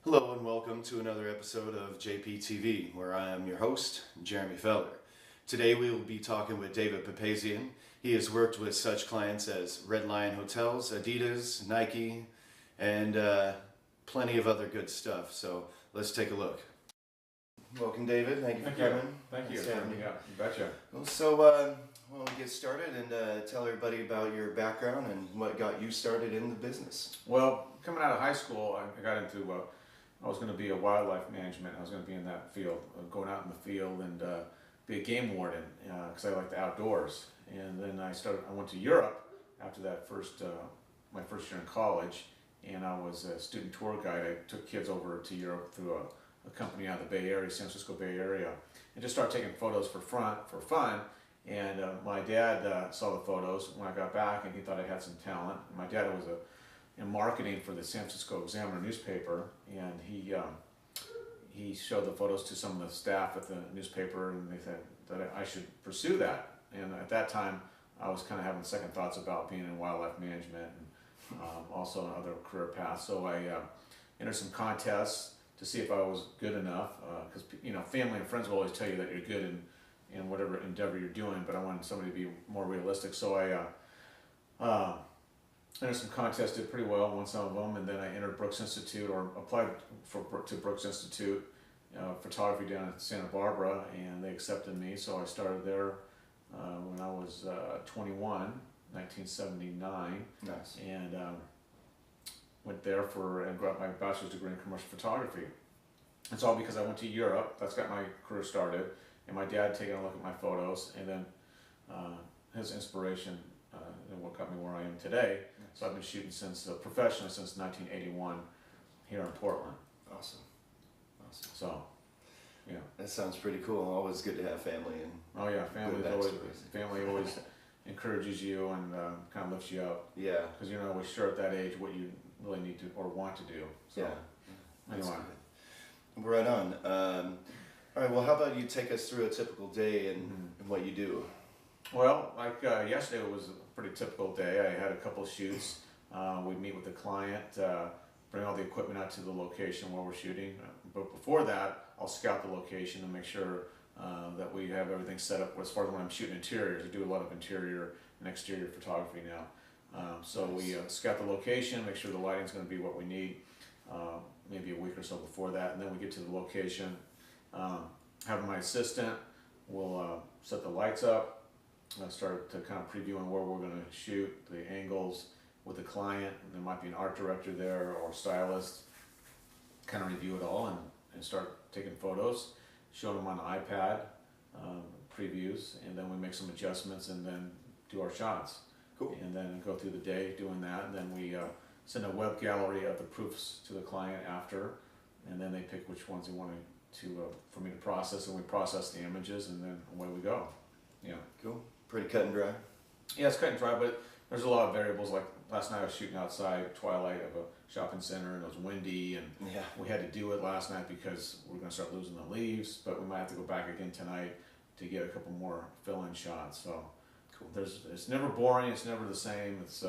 Hello and welcome to another episode of Jptv, where I am your host, Jeremy Feller. Today we will be talking with David Papazian. He has worked with such clients as Red Lion Hotels, Adidas, Nike, and plenty of other good stuff. So let's take a look. Welcome, David. Thank you for coming. Thank you. Yeah, you betcha. Well, so why don't we get started and tell everybody about your background and what got you started in the business. Well, coming out of high school, I got into, I was going to be a wildlife management. I was going to be in that field, going out in the field and be a game warden because I like the outdoors. And then I went to Europe after that my first year in college, and I was a student tour guide. I took kids over to Europe through a company out of the Bay Area, San Francisco Bay Area, and just started taking photos for fun. And my dad saw the photos when I got back, and he thought I had some talent. And my dad was in marketing for the San Francisco Examiner newspaper, and he showed the photos to some of the staff at the newspaper, and they said that I should pursue that. And at that time, I was kind of having second thoughts about being in wildlife management and also other career paths. So I entered some contests to see if I was good enough, because family and friends will always tell you that you're good in whatever endeavor you're doing, but I wanted somebody to be more realistic. So I entered some contests, did pretty well, won some of them, and then I entered Brooks Institute, or applied to Brooks Institute photography down at Santa Barbara, and they accepted me. So I started there when I was 21, 1979. Nice. And went there and got my bachelor's degree in commercial photography. It's all because I went to Europe. That's got my career started, and my dad taking a look at my photos, and then his inspiration and what got me where I am today. Nice. So I've been shooting professionally since 1981 here in Portland. Awesome. So, yeah. That sounds pretty cool. Always good to have family and family always encourages you and kind of lifts you up. Yeah. Because you're not always sure at that age what you really need to or want to do. So, yeah. Anyway. Right on. All right. Well, how about you take us through a typical day and what you do? Well, like yesterday was a pretty typical day. I had a couple of shoots. We'd meet with the client, bring all the equipment out to the location where we're shooting. But before that, I'll scout the location and make sure that we have everything set up as far as when I'm shooting interiors. I do a lot of interior and exterior photography now. So we scout the location, make sure the lighting's going to be what we need, maybe a week or so before that. And then we get to the location, have my assistant, we'll set the lights up. I start to kind of previewing where we're going to shoot, the angles with the client. There might be an art director there or stylist. Kind of review it all and start taking photos, show them on the iPad, previews, and then we make some adjustments and then do our shots. Cool. And then go through the day doing that, and then we send a web gallery of the proofs to the client after, and then they pick which ones they wanted for me to process, and we process the images, and then away we go. Yeah. Cool. Pretty cut and dry. Yeah, it's cut and dry, but there's a lot of variables. Like last night I was shooting outside twilight of a shopping center, and it was windy, and we had to do it last night because we're going to start losing the leaves, but we might have to go back again tonight to get a couple more fill-in shots. So cool. It's never boring, it's never the same. It's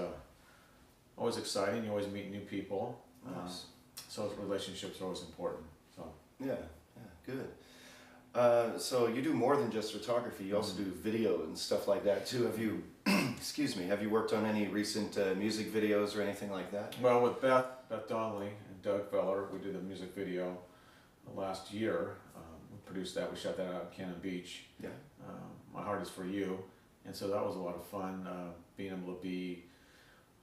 always exciting. You always meet new people. Nice. So relationships are always important. So yeah, good. So you do more than just photography. You also do video and stuff like that too. Have you, have you worked on any recent music videos or anything like that? Well, with Beth Donnelly and Doug Feller, we did a music video last year. We produced that. We shot that out at Cannon Beach. Yeah. My Heart Is For You. And so that was a lot of fun, being able to be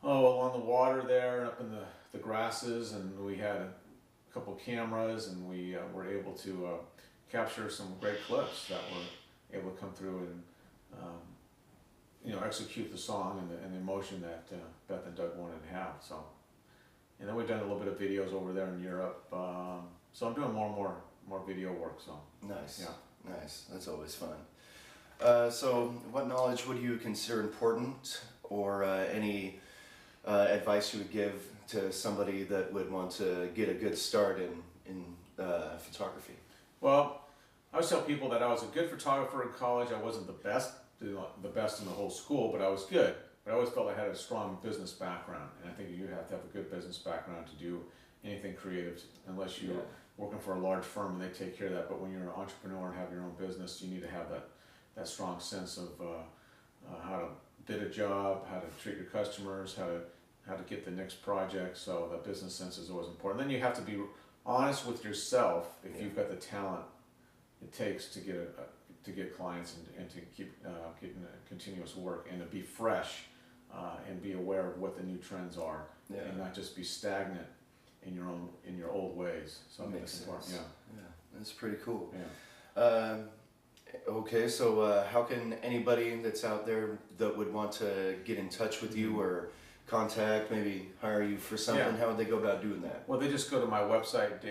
along the water there, up in the grasses, and we had a couple cameras, and we were able to capture some great clips that were able to come through and execute the song and the emotion that Beth and Doug wanted to have. So, and then we've done a little bit of videos over there in Europe. So I'm doing more and more video work. So nice. Yeah. Nice. That's always fun. So what knowledge would you consider important, or any advice you would give to somebody that would want to get a good start in photography? Well, I always tell people that I was a good photographer in college. I wasn't the best in the whole school, but I was good. But I always felt I had a strong business background, and I think you have to have a good business background to do anything creative unless you're working for a large firm and they take care of that. But when you're an entrepreneur and have your own business, you need to have that strong sense of how to bid a job, how to treat your customers, how to get the next project. So that business sense is always important. Then you have to be honest with yourself if you've got the talent it takes to get clients and to keep getting continuous work, and to be fresh and be aware of what the new trends are, and not just be stagnant in your old ways. So I think that's important. Yeah, that's pretty cool. Yeah. Okay, so how can anybody that's out there that would want to get in touch with you or contact, maybe hire you for something, how would they go about doing that? Well, they just go to my website,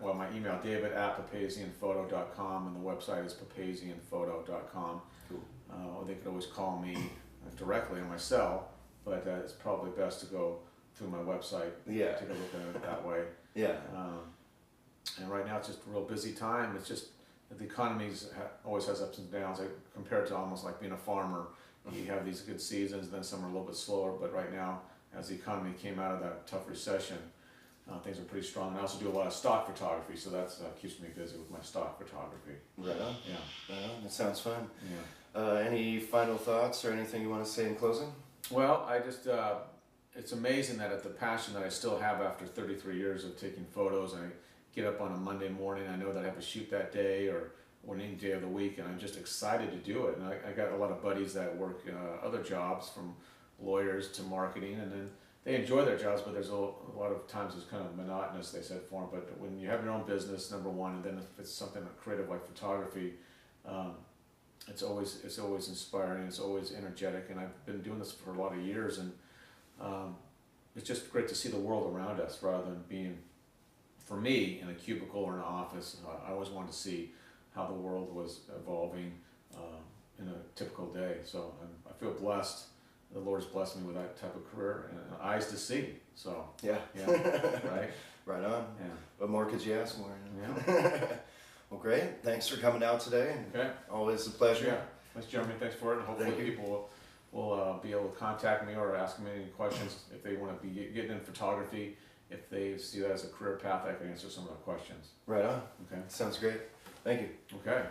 my email, david@papazianphoto.com, and the website is papazianphoto.com. Cool. Or they could always call me directly on my cell, but it's probably best to go through my website, take a look at it that way. And right now it's just a real busy time. It's just the economy always has ups and downs, compared to almost like being a farmer. You have these good seasons, then some are a little bit slower, but right now, as the economy came out of that tough recession, things are pretty strong. And I also do a lot of stock photography, so that keeps me busy with my stock photography. Right on. Yeah. Right on. That sounds fun. Yeah. Any final thoughts or anything you want to say in closing? Well, I just, it's amazing that the passion that I still have after 33 years of taking photos, and I get up on a Monday morning, I know that I have a shoot that day or any day of the week, and I'm just excited to do it. And I got a lot of buddies that work other jobs, from lawyers to marketing, and then they enjoy their jobs, but there's a lot of times it's kind of monotonous, they said, for them. But when you have your own business, number one, and then if it's something creative like photography, it's always inspiring, it's always energetic, and I've been doing this for a lot of years, and it's just great to see the world around us rather than being, for me, in a cubicle or an office. I always wanted to see how the world was evolving in a typical day. So I feel blessed. The Lord's blessed me with that type of career and eyes to see. So right, right on. Yeah. What more could you ask for? Yeah. Well, great. Thanks for coming out today. Okay. Always a pleasure. Yeah. Thanks, Jeremy. Thanks for it. And hopefully people will be able to contact me or ask me any questions if they want to be getting in photography. If they see that as a career path, I can answer some of the questions. Right on. Okay. Sounds great. Thank you. Okay.